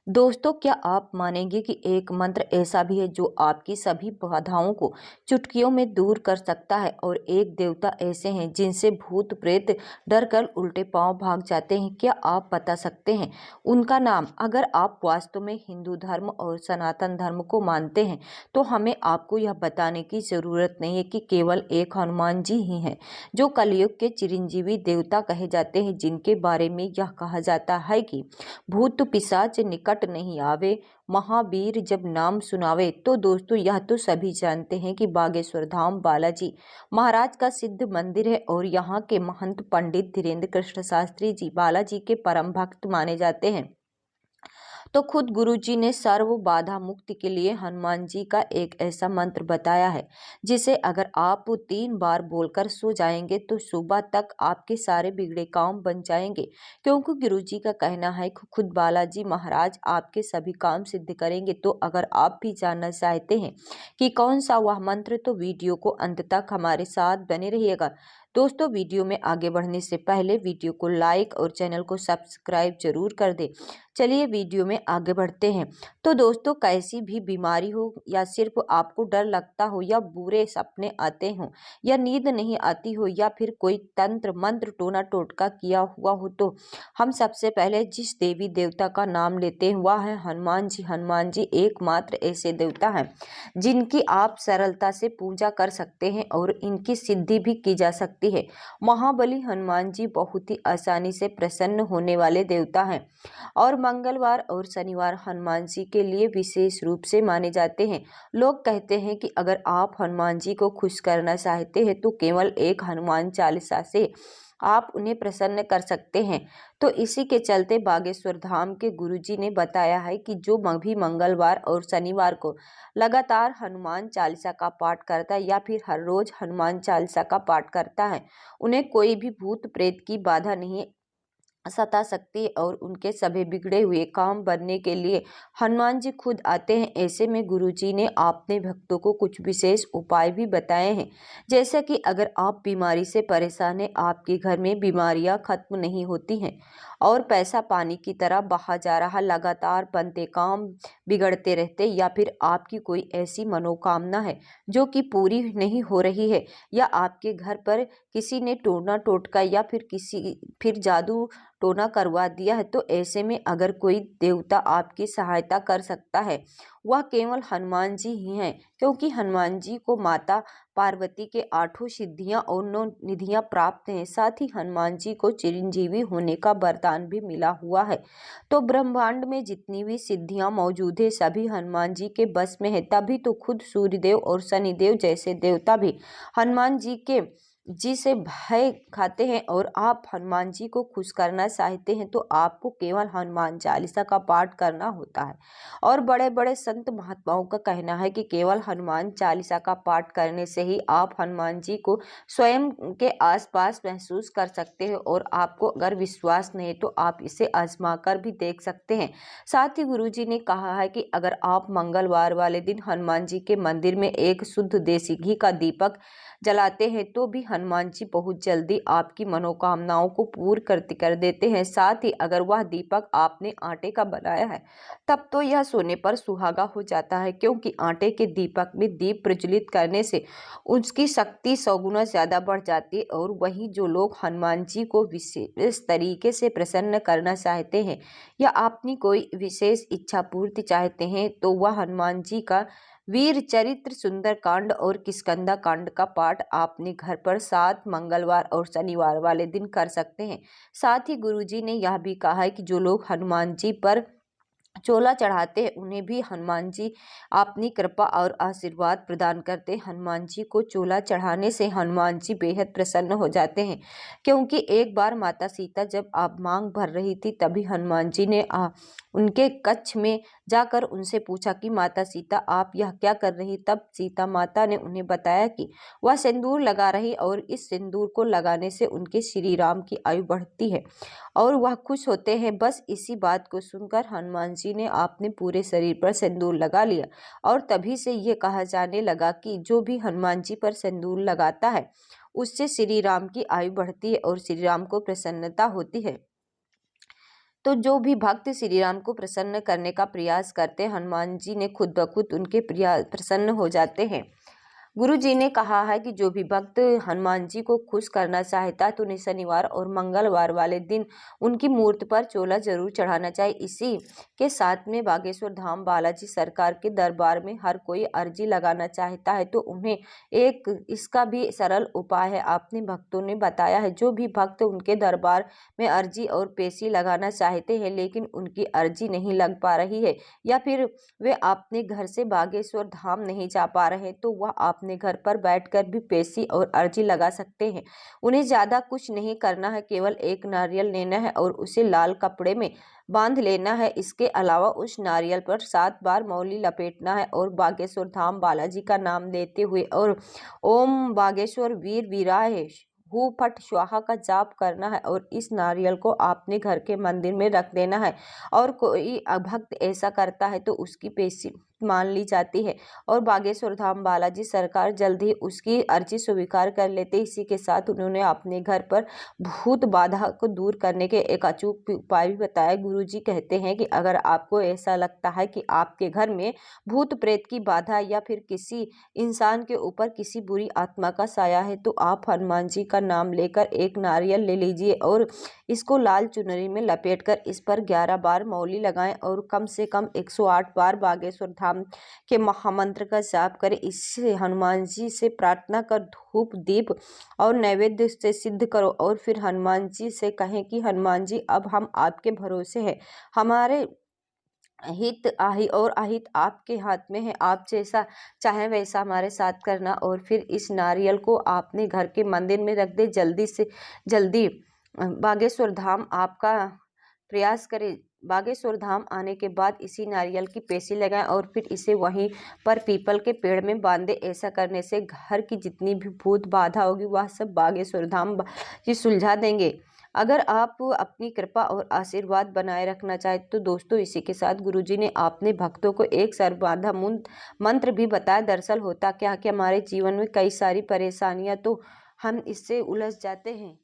दोस्तों, क्या आप मानेंगे कि एक मंत्र ऐसा भी है जो आपकी सभी बाधाओं को चुटकियों में दूर कर सकता है। और एक देवता ऐसे हैं जिनसे भूत प्रेत डर कर उल्टे पांव भाग जाते हैं। क्या आप बता सकते हैं उनका नाम? अगर आप वास्तव में हिंदू धर्म और सनातन धर्म को मानते हैं तो हमें आपको यह बताने की ज़रूरत नहीं है कि केवल एक हनुमान जी ही हैं जो कलयुग के चिरंजीवी देवता कहे जाते हैं, जिनके बारे में यह कहा जाता है कि भूत पिशाच निकट नहीं आवे, महावीर जब नाम सुनावे। तो दोस्तों, यह तो सभी जानते हैं कि बागेश्वर धाम बालाजी महाराज का सिद्ध मंदिर है और यहाँ के महंत पंडित धीरेन्द्र कृष्ण शास्त्री जी बालाजी के परम भक्त माने जाते हैं। तो खुद गुरुजी ने सर्व बाधा मुक्ति के लिए हनुमान जी का एक ऐसा मंत्र बताया है जिसे अगर आप 3 बार बोलकर सो जाएंगे तो सुबह तक आपके सारे बिगड़े काम बन जाएंगे। क्योंकि गुरुजी का कहना है कि खुद बालाजी महाराज आपके सभी काम सिद्ध करेंगे। तो अगर आप भी जानना चाहते हैं कि कौन सा वह मंत्र, तो वीडियो को अंत तक हमारे साथ बने रहिएगा। दोस्तों, वीडियो में आगे बढ़ने से पहले वीडियो को लाइक और चैनल को सब्सक्राइब जरूर कर दें। चलिए वीडियो में आगे बढ़ते हैं। तो दोस्तों, कैसी भी बीमारी हो या सिर्फ आपको डर लगता हो या बुरे सपने आते हों या नींद नहीं आती हो या फिर कोई तंत्र मंत्र टोना टोटका किया हुआ हो, तो हम सबसे पहले जिस देवी देवता का नाम लेते हैं वह है हनुमान जी। हनुमान जी एकमात्र ऐसे देवता हैं जिनकी आप सरलता से पूजा कर सकते हैं और इनकी सिद्धि भी की जा सकती है। महाबली हनुमान जी बहुत ही आसानी से प्रसन्न होने वाले देवता हैं और मंगलवार और शनिवार हनुमान जी के लिए विशेष रूप से माने जाते हैं। लोग कहते हैं कि अगर आप हनुमान जी को खुश करना चाहते हैं तो केवल एक हनुमान चालीसा से आप उन्हें प्रसन्न कर सकते हैं। तो इसी के चलते बागेश्वर धाम के गुरुजी ने बताया है कि जो भी मंगलवार और शनिवार को लगातार हनुमान चालीसा का पाठ करता है या फिर हर रोज हनुमान चालीसा का पाठ करता है, उन्हें कोई भी भूत प्रेत की बाधा नहीं सता सकती और उनके सभी बिगड़े हुए काम बनने के लिए हनुमान जी खुद आते हैं। ऐसे में गुरुजी ने अपने भक्तों को कुछ विशेष उपाय भी बताए हैं। जैसे कि अगर आप बीमारी से परेशान हैं, आपके घर में बीमारियां खत्म नहीं होती हैं और पैसा पानी की तरह बहा जा रहा, लगातार बनते काम बिगड़ते रहते, या फिर आपकी कोई ऐसी मनोकामना है जो कि पूरी नहीं हो रही है, या आपके घर पर किसी ने टोना टोटका या फिर जादू टोना करवा दिया है, तो ऐसे में अगर कोई देवता आपकी सहायता कर सकता है वह केवल हनुमान जी ही हैं। क्योंकि हनुमान जी को माता पार्वती के 8 सिद्धियां और 9 निधियां प्राप्त हैं। साथ ही हनुमान जी को चिरंजीवी होने का वरदान भी मिला हुआ है। तो ब्रह्मांड में जितनी भी सिद्धियां मौजूद है सभी हनुमान जी के बस में है। तभी तो खुद सूर्यदेव और शनिदेव जैसे देवता भी हनुमान जी से भय खाते हैं। और आप हनुमान जी को खुश करना चाहते हैं तो आपको केवल हनुमान चालीसा का पाठ करना होता है। और बड़े बड़े संत महात्माओं का कहना है कि केवल हनुमान चालीसा का पाठ करने से ही आप हनुमान जी को स्वयं के आसपास महसूस कर सकते हैं। और आपको अगर विश्वास नहीं तो आप इसे आजमा कर भी देख सकते हैं। साथ ही गुरुजी ने कहा है कि अगर आप मंगलवार वाले दिन हनुमान जी के मंदिर में एक शुद्ध देसी घी का दीपक जलाते हैं तो भी हनुमान जी बहुत जल्दी आपकी मनोकामनाओं को पूर्ण कर देते हैं। साथ ही अगर वह दीपक आपने आटे का बनाया है तब तो यह सोने पर सुहागा हो जाता है, क्योंकि आटे के दीपक में दीप प्रज्वलित करने से उसकी शक्ति 100 गुना ज्यादा बढ़ जाती है। और वहीं जो लोग हनुमान जी को विशेष तरीके से प्रसन्न करना चाहते हैं या अपनी कोई विशेष इच्छा पूर्ति चाहते हैं तो वह हनुमान जी का वीर चरित्र, सुंदर कांड और किष्किंधा कांड का पाठ आपने घर पर 7 मंगलवार और शनिवार वाले दिन कर सकते हैं। साथ ही गुरुजी ने यह भी कहा है कि जो लोग हनुमान जी पर चोला चढ़ाते हैं उन्हें भी हनुमान जी अपनी कृपा और आशीर्वाद प्रदान करते हैं। हनुमान जी को चोला चढ़ाने से हनुमान जी बेहद प्रसन्न हो जाते हैं। क्योंकि एक बार माता सीता जब आप मांग भर रही थी तभी हनुमान जी ने उनके कक्ष में जाकर उनसे पूछा कि माता सीता आप यह क्या कर रही। तब सीता माता ने उन्हें बताया कि वह सिंदूर लगा रही और इस सिंदूर को लगाने से उनके श्री राम की आयु बढ़ती है और वह खुश होते हैं। बस इसी बात को सुनकर हनुमान जी ने अपने पूरे शरीर पर सिंदूर लगा लिया और तभी से ये कहा जाने लगा कि जो भी हनुमान जी पर सिंदूर लगाता है उससे श्री राम की आयु बढ़ती है और श्री राम को प्रसन्नता होती है। तो जो भी भक्त श्री राम को प्रसन्न करने का प्रयास करते हैं, हनुमान जी ने खुद ब खुद उनके प्रसन्न हो जाते हैं। गुरु जी ने कहा है कि जो भी भक्त हनुमान जी को खुश करना चाहता है तो उन्हें शनिवार और मंगलवार वाले दिन उनकी मूर्ति पर चोला जरूर चढ़ाना चाहिए। इसी के साथ में बागेश्वर धाम बालाजी सरकार के दरबार में हर कोई अर्जी लगाना चाहता है तो उन्हें एक इसका भी सरल उपाय है, अपने भक्तों ने बताया है। जो भी भक्त उनके दरबार में अर्जी और पेशी लगाना चाहते हैं लेकिन उनकी अर्जी नहीं लग पा रही है या फिर वे अपने घर से बागेश्वर धाम नहीं जा पा रहे तो वह अपने घर पर बैठकर भी पेशी और अर्जी लगा सकते हैं। उन्हें ज़्यादा कुछ नहीं करना है, केवल एक नारियल लेना है और उसे लाल कपड़े में बांध लेना है। इसके अलावा उस नारियल पर 7 बार मौली लपेटना है और बागेश्वर धाम बालाजी का नाम लेते हुए और ओम बागेश्वर वीर वीराय हु फट स्वाहा का जाप करना है और इस नारियल को अपने घर के मंदिर में रख देना है। और कोई भक्त ऐसा करता है तो उसकी पेशी मान ली जाती है और बागेश्वर धाम बालाजी सरकार जल्द ही उसकी अर्जी स्वीकार कर लेते। इसी के साथ उन्होंने अपने घर पर भूत बाधा को दूर करने के एक अचूक उपाय भी बताया। गुरुजी कहते हैं कि अगर आपको ऐसा लगता है कि आपके घर में भूत प्रेत की बाधा या फिर किसी इंसान के ऊपर किसी बुरी आत्मा का साया है तो आप हनुमान जी का नाम लेकर एक नारियल ले लीजिए और इसको लाल चुनरी में लपेटकर इस पर 11 बार मौली लगाएं और कम से कम 108 बार बागेश्वर धाम के महामंत्र का जाप करें। इससे हनुमान जी से प्रार्थना कर धूप दीप और नैवेद्य से सिद्ध करो और फिर हनुमान जी से कहें कि हनुमान जी अब हम आपके भरोसे हैं, हमारे हित अहित आपके हाथ में है, आप जैसा चाहे वैसा हमारे साथ करना। और फिर इस नारियल को आपने घर के मंदिर में रख दे। जल्दी से जल्दी बागेश्वर धाम आपका प्रयास करें। बागेश्वर धाम आने के बाद इसी नारियल की पेशी लगाएं और फिर इसे वहीं पर पीपल के पेड़ में बांधे। ऐसा करने से घर की जितनी भी भूत बाधा होगी वह सब बागेश्वर धाम की सुलझा देंगे। अगर आप अपनी कृपा और आशीर्वाद बनाए रखना चाहे तो दोस्तों इसी के साथ गुरुजी ने अपने भक्तों को एक सर्वबाधा मंत्र भी बताया। दरअसल होता क्या कि हमारे जीवन में कई सारी परेशानियां तो हम इससे उलझ जाते हैं।